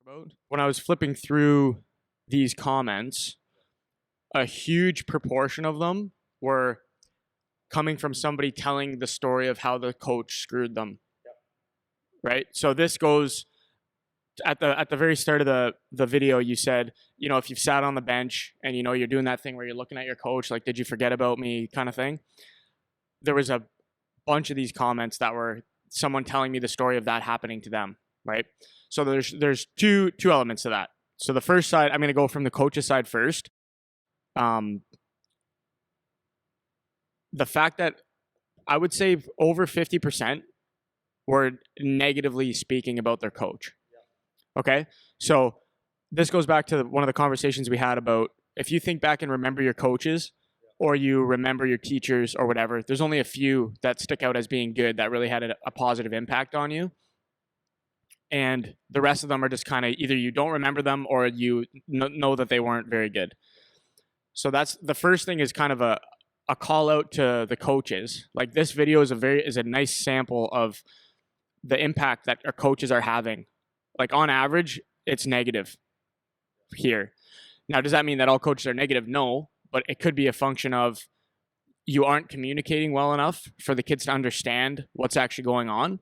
about. When I was flipping through these comments, a huge proportion of them were coming from somebody telling the story of how the coach screwed them. Yep. Right? So this goes at the very start of the video. You said, if you've sat on the bench and you're doing that thing where you're looking at your coach like, did you forget about me kind of thing. There was a bunch of these comments that were someone telling me the story of that happening to them, right? So there's two elements to that. So the first side, I'm going to go from the coach's side first. The fact that I would say over 50% were negatively speaking about their coach. Okay? So this goes back to one of the conversations we had about if you think back and remember your coaches or you remember your teachers or whatever, there's only a few that stick out as being good that really had a positive impact on you. And the rest of them are just kind of either you don't remember them or you know that they weren't very good. So that's the first thing, is kind of a call out to the coaches. Like, this video is a nice sample of the impact that our coaches are having. Like, on average, it's negative here. Now, does that mean that all coaches are negative? No, but it could be a function of you aren't communicating well enough for the kids to understand what's actually going on.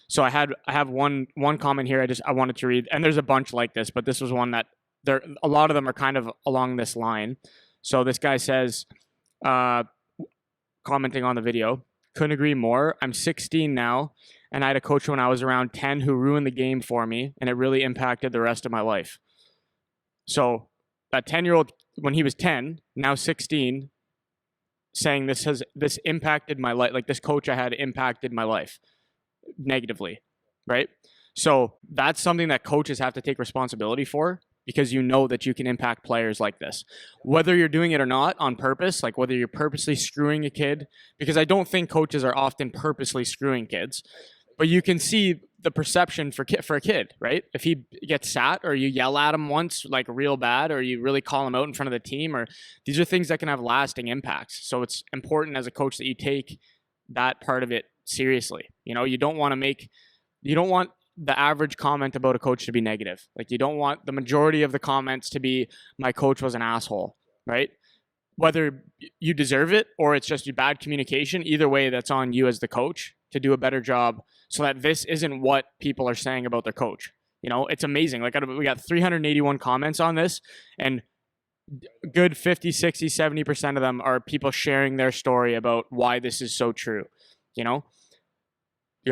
So I have one comment here I wanted to read, and there's a bunch like this, but this was one that a lot of them are kind of along this line. So this guy says, commenting on the video, couldn't agree more. I'm 16 now, and I had a coach when I was around 10 who ruined the game for me, and it really impacted the rest of my life. So that 10-year-old, when he was 10, now 16, saying this impacted my life. Like, this coach I had impacted my life negatively, right? So that's something that coaches have to take responsibility for, because you know that you can impact players like this, whether you're doing it or not on purpose, like whether you're purposely screwing a kid, because I don't think coaches are often purposely screwing kids, but you can see the perception for a kid, right? If he gets sat or you yell at him once, like real bad, or you really call him out in front of the team, or these are things that can have lasting impacts. So it's important as a coach that you take that part of it seriously. You don't want the average comment about a coach to be negative. Like, you don't want the majority of the comments to be, my coach was an asshole, right? Whether you deserve it or it's just bad communication, either way, that's on you as the coach to do a better job so that this isn't what people are saying about their coach. It's amazing. Like, we got 381 comments on this, and good 50, 60, 70% of them are people sharing their story about why this is so true. You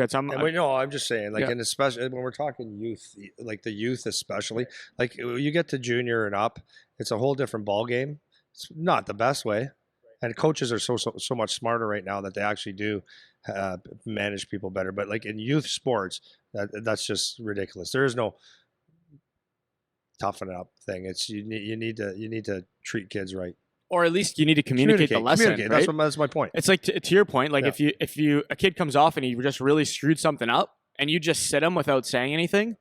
got something? No, I'm just saying, like, Yeah. and especially when we're talking youth, like the youth especially, like you get to junior and up, it's a whole different ball game. It's not the best way, and coaches are so much smarter right now that they actually do manage people better. But like in youth sports, that's just ridiculous. There is no toughen up thing. It's you need to treat kids right. Or at least you need to communicate the lesson. Right? That's my point. It's like to your point. Like, yeah. if a kid comes off and he just really screwed something up, and you just sit him without saying anything,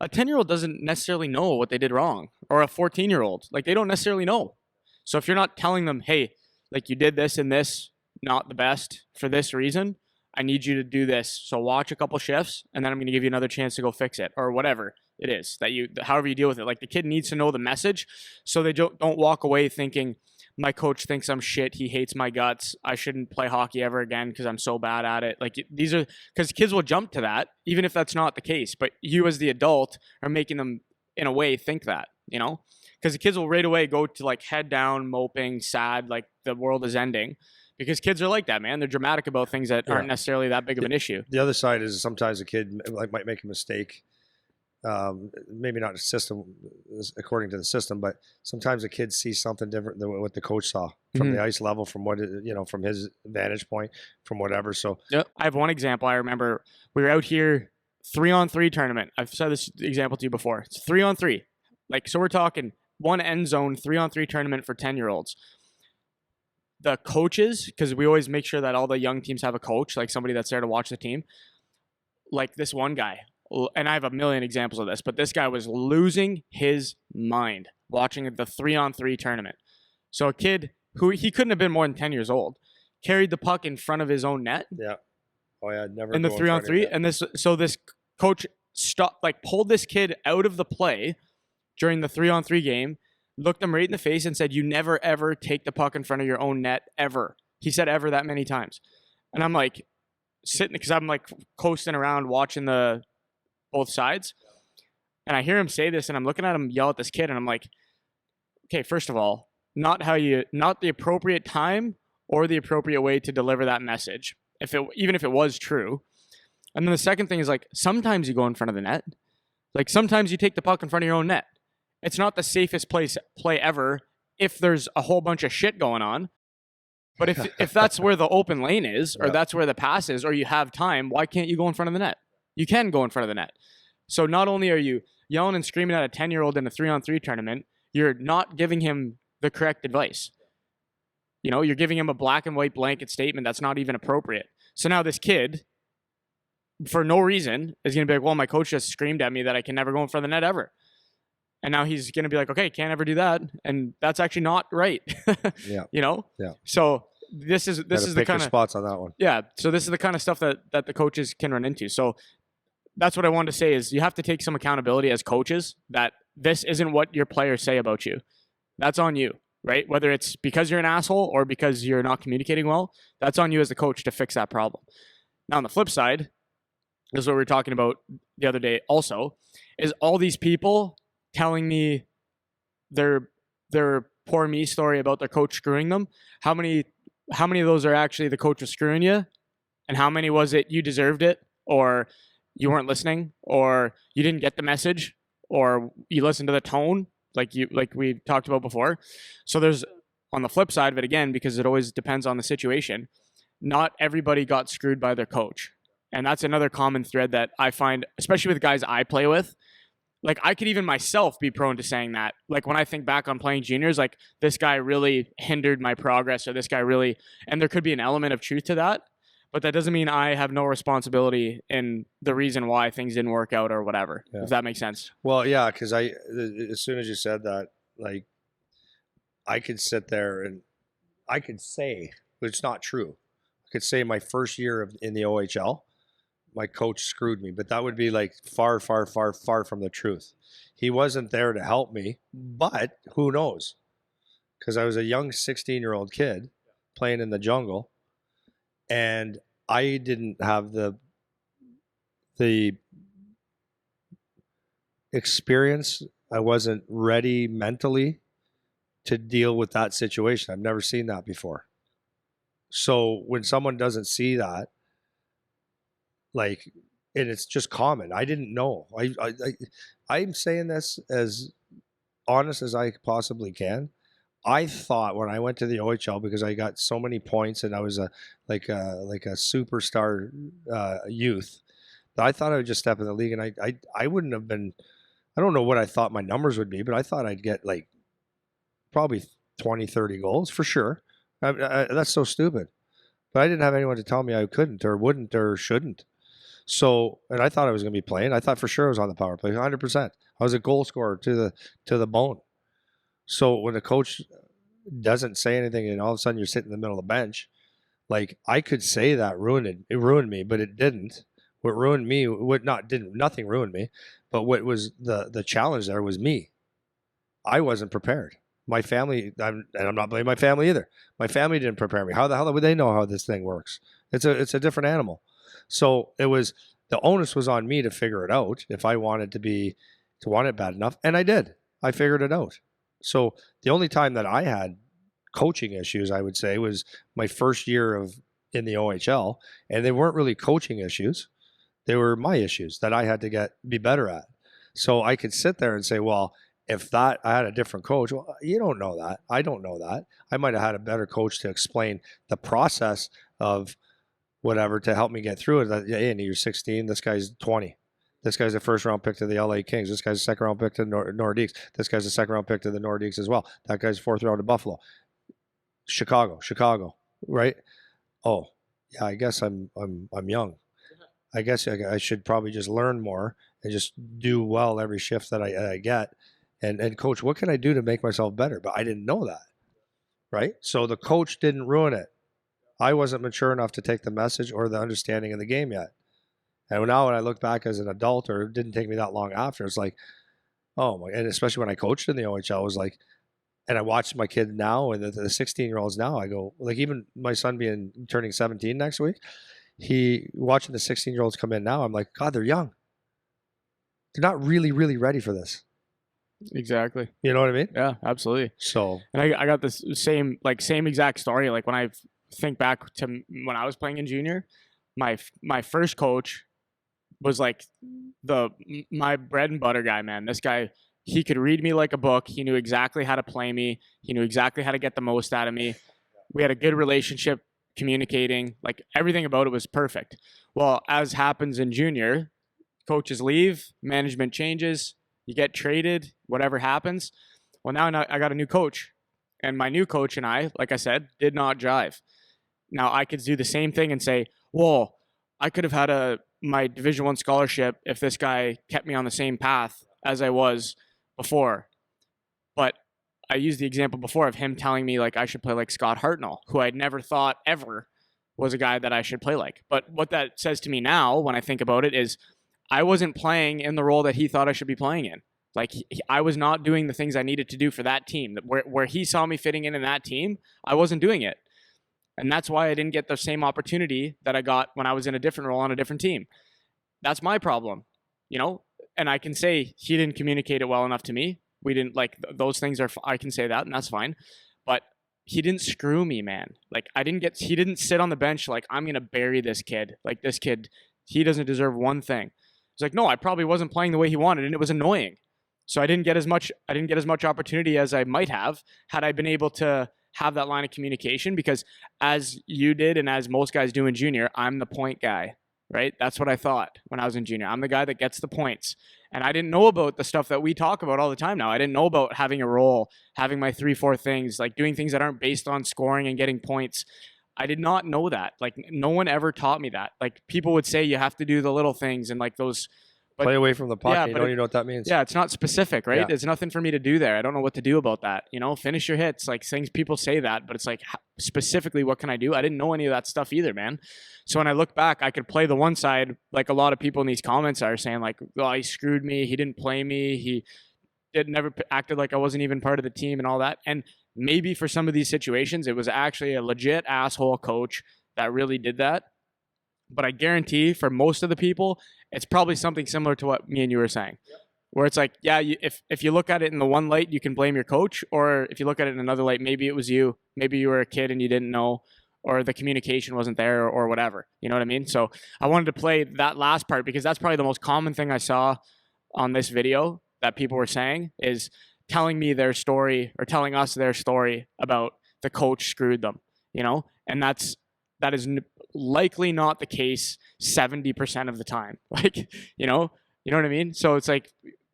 a 10-year-old doesn't necessarily know what they did wrong, or a 14-year-old, like, they don't necessarily know. So if you're not telling them, hey, like, you did this and this, not the best for this reason, I need you to do this. So watch a couple shifts, and then I'm going to give you another chance to go fix it, or whatever it is that however you deal with it. Like, the kid needs to know the message, so they don't walk away thinking, my coach thinks I'm shit, he hates my guts, I shouldn't play hockey ever again because I'm so bad at it. Like, these are, because kids will jump to that even if that's not the case, but you as the adult are making them in a way think that, because the kids will right away go to, like, head down, moping, sad, like the world is ending, because kids are like that, man. They're dramatic about things that aren't necessarily that big of an issue. The other side is sometimes a kid might make a mistake. Maybe not according to the system, but sometimes a kid sees something different than what the coach saw from the ice level, from from his vantage point, from whatever. So yeah, I have one example. I remember we were out here 3-on-3 tournament. I've said this example to you before. It's 3-on-3. Like, so we're talking one end zone 3-on-3 tournament for 10-year-olds. The coaches, because we always make sure that all the young teams have a coach, like somebody that's there to watch the team. Like, this one guy, and I have a million examples of this, but this guy was losing his mind watching the 3-on-3 tournament. So a kid who he couldn't have been more than 10 years old carried the puck in front of his own net. Yeah. Oh yeah, never. In the 3-on-3, and this coach pulled this kid out of the play during the 3-on-3 game, looked him right in the face and said, "You never, ever take the puck in front of your own net, ever." He said ever that many times. And I'm like sitting, because I'm like coasting around watching the both sides. And I hear him say this, and I'm looking at him yell at this kid, and I'm like, okay, first of all, not the appropriate time or the appropriate way to deliver that message, even if it was true. And then the second thing is, like, sometimes you go in front of the net. Like, sometimes you take the puck in front of your own net. It's not the safest play ever if there's a whole bunch of shit going on. But if that's where the open lane is, or that's where the pass is, or you have time, why can't you go in front of the net? You can go in front of the net. So not only are you yelling and screaming at a 10-year-old in a 3-on-3 tournament, you're not giving him the correct advice. You know, you're giving him a black and white blanket statement that's not even appropriate. So now this kid, for no reason, is going to be like, well, my coach just screamed at me that I can never go in front of the net ever. And now he's going to be like, okay, can't ever do that. And that's actually not right. Yeah. You know? Yeah. So this is the kind of spots on that one. Yeah. So this is the kind of stuff that the coaches can run into. So that's what I wanted to say is you have to take some accountability as coaches that this isn't what your players say about you. That's on you, right? Whether it's because you're an asshole or because you're not communicating well, that's on you as the coach to fix that problem. Now, on the flip side, this is what we were talking about the other day also, is all these people telling me their poor me story about their coach screwing them. How many of those are actually the coach was screwing you? And how many was it you deserved it, or you weren't listening, or you didn't get the message, or you listened to the tone like we talked about before? So there's, on the flip side of it again, because it always depends on the situation, not everybody got screwed by their coach. And that's another common thread that I find, especially with guys I play with. Like, I could even myself be prone to saying that. Like, when I think back on playing juniors, like, this guy really hindered my progress, or this guy really, and there could be an element of truth to that, but that doesn't mean I have no responsibility in the reason why things didn't work out or whatever, if that makes sense. Well, yeah, because as soon as you said that, like, I could sit there and I could say, but it's not true. I could say my first year in the OHL, my coach screwed me, but that would be like far, far, far, far from the truth. He wasn't there to help me, but who knows? Because I was a young 16-year-old kid playing in the jungle, and I didn't have the experience. I wasn't ready mentally to deal with that situation. I've never seen that before. So when someone doesn't see that, like, and it's just common. I didn't know. I'm saying this as honest as I possibly can. I thought when I went to the OHL, because I got so many points and I was a superstar youth, that I thought I would just step in the league, and I wouldn't have been. I don't know what I thought my numbers would be, but I thought I'd get like probably 20, 30 goals for sure. That's so stupid. But I didn't have anyone to tell me I couldn't or wouldn't or shouldn't. So, and I thought I was going to be playing. I thought for sure I was on the power play, 100%. I was a goal scorer to the bone. So when the coach doesn't say anything and all of a sudden you're sitting in the middle of the bench, like, I could say that it ruined me, but it didn't. What ruined me, nothing ruined me, but what was the challenge there was me. I wasn't prepared. My family, and I'm not blaming my family either. My family didn't prepare me. How the hell would they know how this thing works? It's a different animal. So the onus was on me to figure it out if I wanted to want it bad enough. And I did. I figured it out. So the only time that I had coaching issues, I would say, was my first year in the OHL. And they weren't really coaching issues. They were my issues that I had to be better at. So I could sit there and say, well, if I had a different coach, well, you don't know that. I don't know that. I might have had a better coach to explain the process of whatever to help me get through it. That, hey, you're 16. This guy's 20. This guy's a first round pick to the LA Kings. This guy's a second round pick to the Nordiques. This guy's a second round pick to the Nordiques as well. That guy's fourth round to Buffalo. Chicago, right? Oh, yeah. I guess I'm young. I guess I should probably just learn more and just do well every shift that I get. And coach, what can I do to make myself better? But I didn't know that, right? So the coach didn't ruin it. I wasn't mature enough to take the message or the understanding of the game yet. And now when I look back as an adult, or it didn't take me that long after, it's like, oh my, and especially when I coached in the OHL, it was like, and I watched my kid now and the 16-year-olds now, I go, like, even my son turning 17 next week, he watching the 16-year-olds come in now, I'm like, God, they're young. They're not really, really ready for this. Exactly. You know what I mean? Yeah, absolutely. So, And I got this same exact story. Like when I think back to when I was playing in junior, my first coach was like my bread and butter guy, man. This guy, he could read me like a book. He knew exactly how to play me. He knew exactly how to get the most out of me. We had a good relationship, communicating, like everything about it was perfect. Well, as happens in junior, coaches leave, management changes, you get traded, whatever happens. Well, now I got a new coach, and my new coach and I, like I said, did not jive. Now I could do the same thing and say, well, I could have had my Division I scholarship if this guy kept me on the same path as I was before. But I used the example before of him telling me like I should play like Scott Hartnell, who I'd never thought ever was a guy that I should play like. But what that says to me now when I think about it is I wasn't playing in the role that he thought I should be playing in. Like I was not doing the things I needed to do for that team. Where he saw me fitting in that team, I wasn't doing it. And that's why I didn't get the same opportunity that I got when I was in a different role on a different team. That's my problem, you know? And I can say he didn't communicate it well enough to me. We didn't like those things I can say that and that's fine. But he didn't screw me, man. Like he didn't sit on the bench like I'm going to bury this kid. Like this kid, he doesn't deserve one thing. It's like, no, I probably wasn't playing the way he wanted and it was annoying. So I didn't get as much opportunity as I might have had I been able to have that line of communication, because as you did and as most guys do in junior, I'm the point guy, right? That's what I thought when I was in junior. I'm the guy that gets the points. And I didn't know about the stuff that we talk about all the time now. I didn't know about having a role, having my 3-4 things, like doing things that aren't based on scoring and getting points. I did not know that. Like no one ever taught me that. Like people would say you have to do the little things and like those. But, play away from the puck. Yeah, You don't even know what that means. Yeah, it's not specific, right? Yeah. There's nothing for me to do there. I don't know what to do about that. You know, finish your hits. Like things people say that, but it's like specifically what can I do? I didn't know any of that stuff either, man. So when I look back, I could play the one side, like a lot of people in these comments are saying, like, "Oh, he screwed me. He didn't play me. He never acted like I wasn't even part of the team and all that." And maybe for some of these situations, it was actually a legit asshole coach that really did that. But I guarantee for most of the people, it's probably something similar to what me and you were saying, where it's like, yeah, if you look at it in the one light, you can blame your coach, or if you look at it in another light, maybe it was you, maybe you were a kid and you didn't know, or the communication wasn't there, or whatever. You know what I mean? So I wanted to play that last part because that's probably the most common thing I saw on this video that people were saying is telling me their story or telling us their story about the coach screwed them, you know? And that is likely not the case 70% of the time. Like, you know what I mean? So it's like,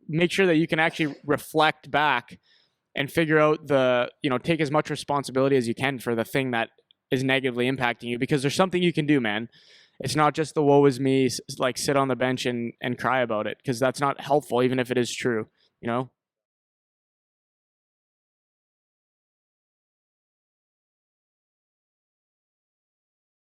make sure that you can actually reflect back and figure out take as much responsibility as you can for the thing that is negatively impacting you, because there's something you can do, man. It's not just the woe is me, like sit on the bench and cry about it, because that's not helpful, even if it is true, you know?